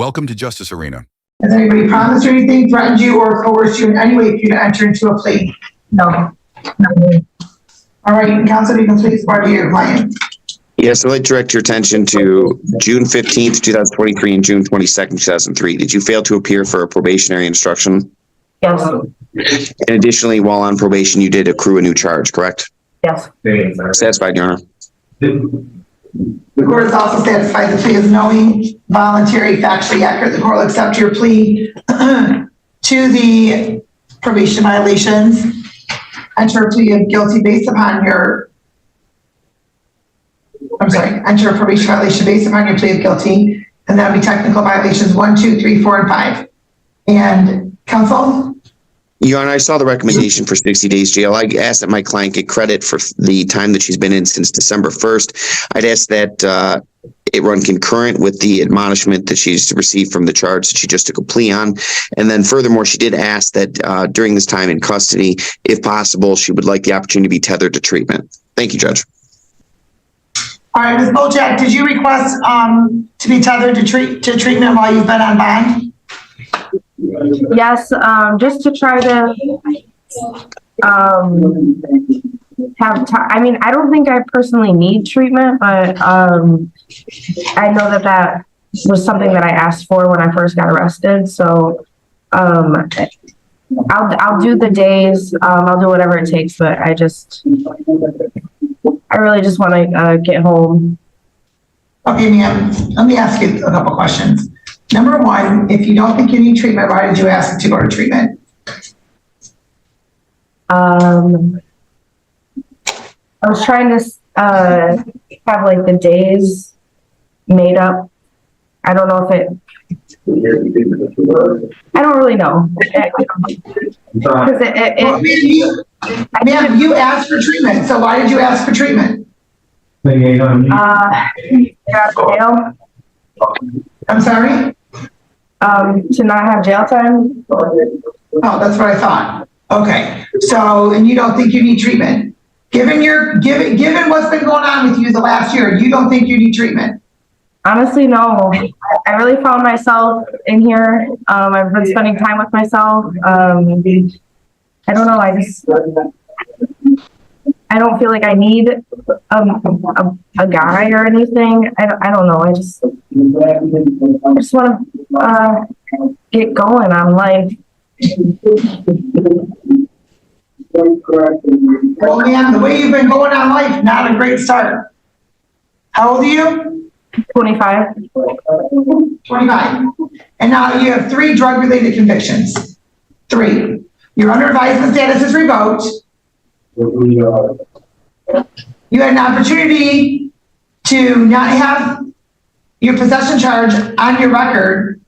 Welcome to Justice Arena. Has anybody promised you anything, threatened you, or coerced you in any way for you to enter into a plea? No. All right, counsel, you can please party your client. Yes, I'd like to direct your attention to June 15th, 2023 and June 22nd, 2003. Did you fail to appear for a probationary instruction? Yes. And additionally, while on probation, you did accrue a new charge, correct? Yes. Satisfied, Your Honor. The court is also satisfied the plea is knowing, voluntary, factually accurate. The court will accept your plea to the probation violations. Enter a plea of guilty based upon your, enter a probation violation based upon your plea of guilty, and that'll be technical violations 1, 2, 3, 4, and 5. And counsel? Your Honor, I saw the recommendation for 60 days jail. I asked that my client get credit for the time that she's been in since December 1st. I'd ask that it run concurrent with the admonishment that she's received from the charge that she just took a plea on. And then furthermore, she did ask that during this time in custody, if possible, she would like the opportunity to be tethered to treatment. Thank you, Judge. All right, Ms. Bolchak, did you request to be tethered to treatment while you've been on bond? Yes, just to try to have time. I mean, I don't think I personally need treatment, but I know that was something that I asked for when I first got arrested. So I'll do the days. I'll do whatever it takes, but I really just want to get home. Okay, ma'am, let me ask you a couple questions. Number one, if you don't think you need treatment, why did you ask to go to treatment? I was trying to have like the days made up. I don't know if I don't really know. Ma'am, you asked for treatment, so why did you ask for treatment? Got out of jail. I'm sorry? To not have jail time. Oh, that's what I thought. Okay, so, and you don't think you need treatment? Given what's been going on with you the last year, you don't think you need treatment? Honestly, no. I really found myself in here. I've been spending time with myself. I don't know. I don't feel like I need a guy or anything. I don't know. I just want to get going on life. Well, ma'am, the way you've been going on life, not a great start. How old are you? 25. 25. And now you have 3 drug-related convictions. 3. Your under advisement status is revoked. You had an opportunity to not have your possession charge on your record,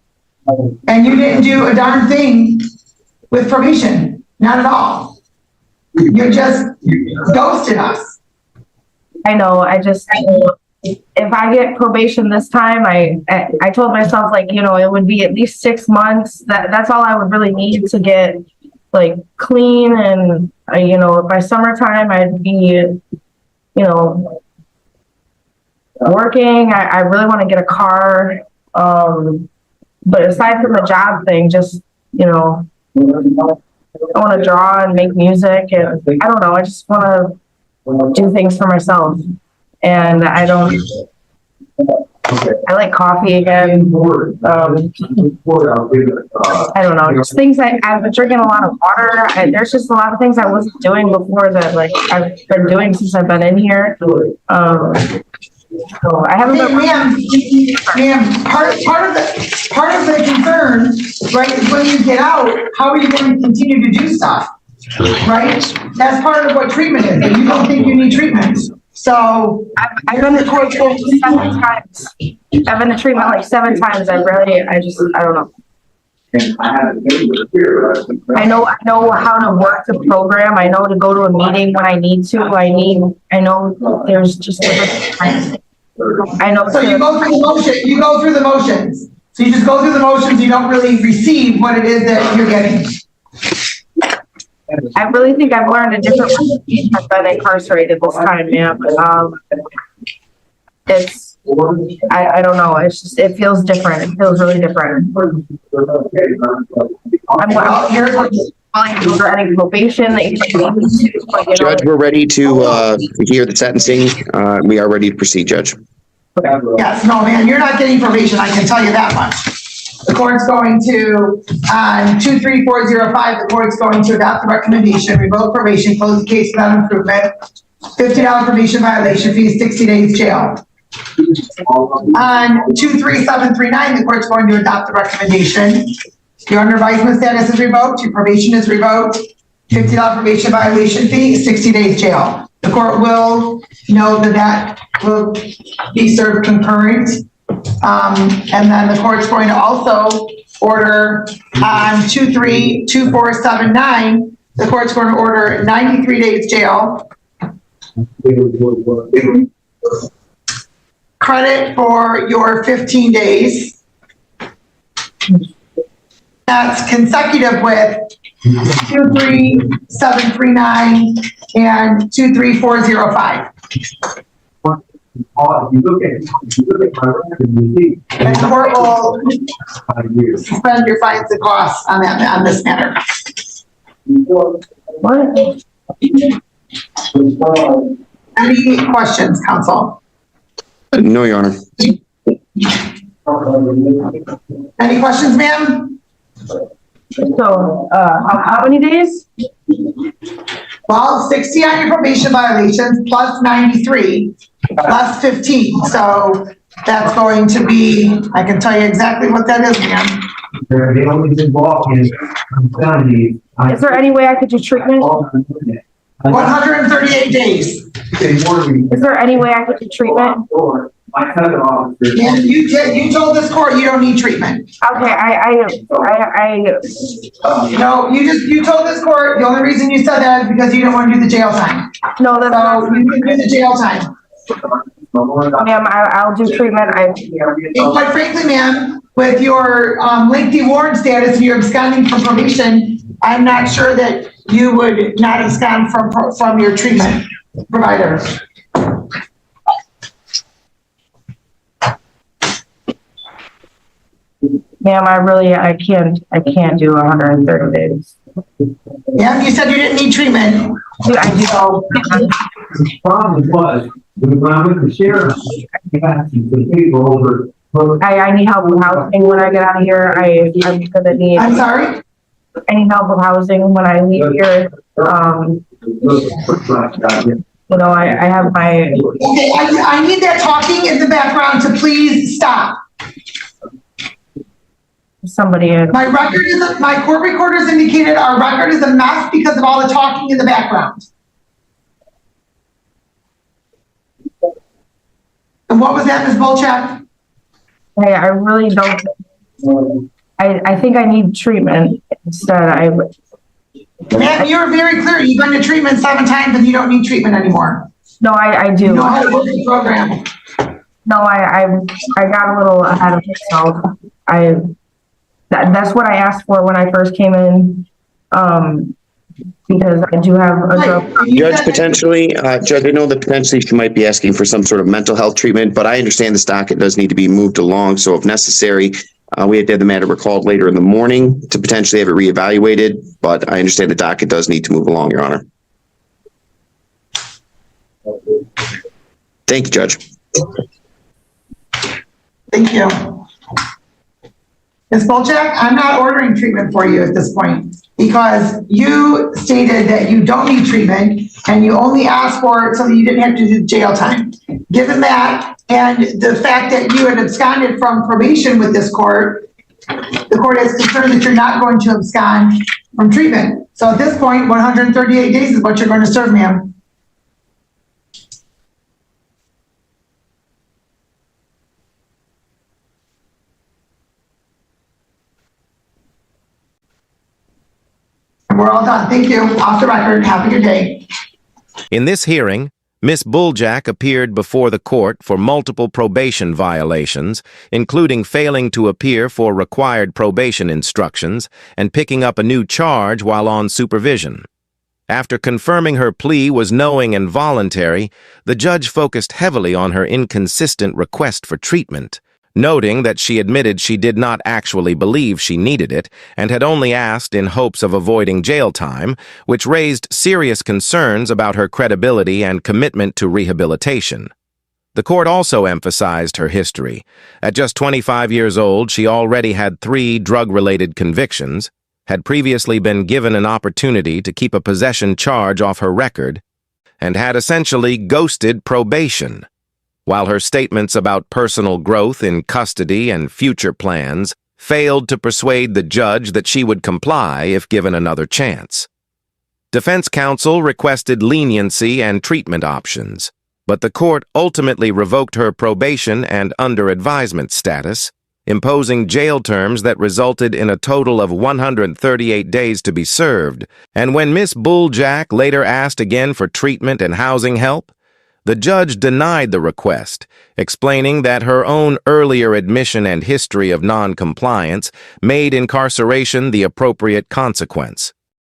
and you didn't do a darn thing with probation. Not at all. You just ghosted us. I know. If I get probation this time, I told myself, like, it would be at least 6 months. That's all I would really need to get like clean, and by summertime I'd be working. I really want to get a car, but aside from the job thing, just I want to draw and make music, and I don't know, I just want to do things for myself, and I like coffee again. I don't know, just things. I've been drinking a lot of water. There's just a lot of things I wasn't doing before that, like, I've been doing since I've been in here. So I haven't been. Ma'am, part of the concern, right, is when you get out, how are you going to continue to do stuff, right? That's part of what treatment is, and you don't think you need treatment. So I've been to court 7 times. I've been to treatment like 7 times. I don't know. I know how to work the program. I know to go to a meeting when I need to. I know there's just different times. I know. So you go through the motion. You go through the motions. So you just go through the motions. You don't really receive what it is that you're getting. I really think I've learned a different way. I've been incarcerated this time, yeah. But it's, I don't know, it's just, it feels different. It feels really different. I'm willing to go any probation that you might need me to, but, you know. Judge, we're ready to hear the sentencing. We are ready to proceed, Judge. Yes, no, man, you're not getting probation, I can tell you that much. The court's going to, on 23405, the court's going to adopt the recommendation, revoke probation, close the case without improvement, $50 probation violation fee, 60 days jail. On 23739, the court's going to adopt the recommendation. Your under advisement status is revoked, your probation is revoked, $50 probation violation fee, 60 days jail. The court will know that that will be served concurrent. And then the court's going to also order on 232479, the court's going to order 93 days jail. Credit for your 15 days. That's consecutive with 23739 and 23405. If you look at my record, you see. And the court will suspend your fines and costs on that, on this matter. What? Any questions, counsel? No, Your Honor. Any questions, ma'am? So, how many days? Well, 60 on your probation violations plus 93 plus 15. So that's going to be, I can tell you exactly what that is, ma'am. The only involved is, Is there any way I could do treatment? 138 days. Is there any way I could do treatment? And you told this court you don't need treatment. Okay, No, you told this court, the only reason you said that is because you didn't want to do the jail time. no, that's So not, you can do the jail time. ma'am, I'll do treatment. And quite frankly, ma'am, with your lengthy warrant status and you're absconding from probation, I'm not sure that you would not abscond from your treatment provider. Ma'am, I can't do 130 days. Yeah, you said you didn't need treatment. I do. The problem was, when I went to the sheriff, I got some people over. I need help with housing when I get out of here. I'm gonna need. I'm sorry? I need help with housing when I leave here. You know, I have my. Okay, I need that talking in the background to please stop. Somebody in. My court recorders indicated our record is a mess because of all the talking in the background. And what was that, Ms. Bolchak? Hey, I really don't. I think I need treatment instead. Ma'am, you were very clear. You've been to treatment 7 times and you don't need treatment anymore. No, I do. You know how to work the program. No, I got a little ahead of myself. That's what I asked for when I first came in, because I do have a drug. Judge, potentially, Judge, I know that potentially she might be asking for some sort of mental health treatment, but I understand this docket does need to be moved along. So if necessary, we had to have the matter recalled later in the morning to potentially have it reevaluated, but I understand the docket does need to move along, Your Honor. Thank you, Judge. Thank you. Ms. Bolchak, I'm not ordering treatment for you at this point because you stated that you don't need treatment and you only asked for it so that you didn't have to do jail time. Given that and the fact that you had absconded from probation with this court, the court is concerned that you're not going to abscond from treatment. So at this point, 138 days is what you're going to serve, ma'am. We're all done. Thank you. Off the record. Have a good day. In this hearing, Ms. Buljak appeared before the court for multiple probation violations, including failing to appear for required probation instructions and picking up a new charge while on supervision. After confirming her plea was knowing and voluntary, the judge focused heavily on her inconsistent request for treatment, noting that she admitted she did not actually believe she needed it and had only asked in hopes of avoiding jail time, which raised serious concerns about her credibility and commitment to rehabilitation. The court also emphasized her history. At just 25 years old, she already had 3 drug-related convictions, had previously been given an opportunity to keep a possession charge off her record, and had essentially ghosted probation. While her statements about personal growth in custody and future plans failed to persuade the judge that she would comply if given another chance. Defense counsel requested leniency and treatment options, but the court ultimately revoked her probation and under advisement status, imposing jail terms that resulted in a total of 138 days to be served. And when Miss Bulljack later asked again for treatment and housing help, the judge denied the request, explaining that her own earlier admission and history of non-compliance made incarceration the appropriate consequence.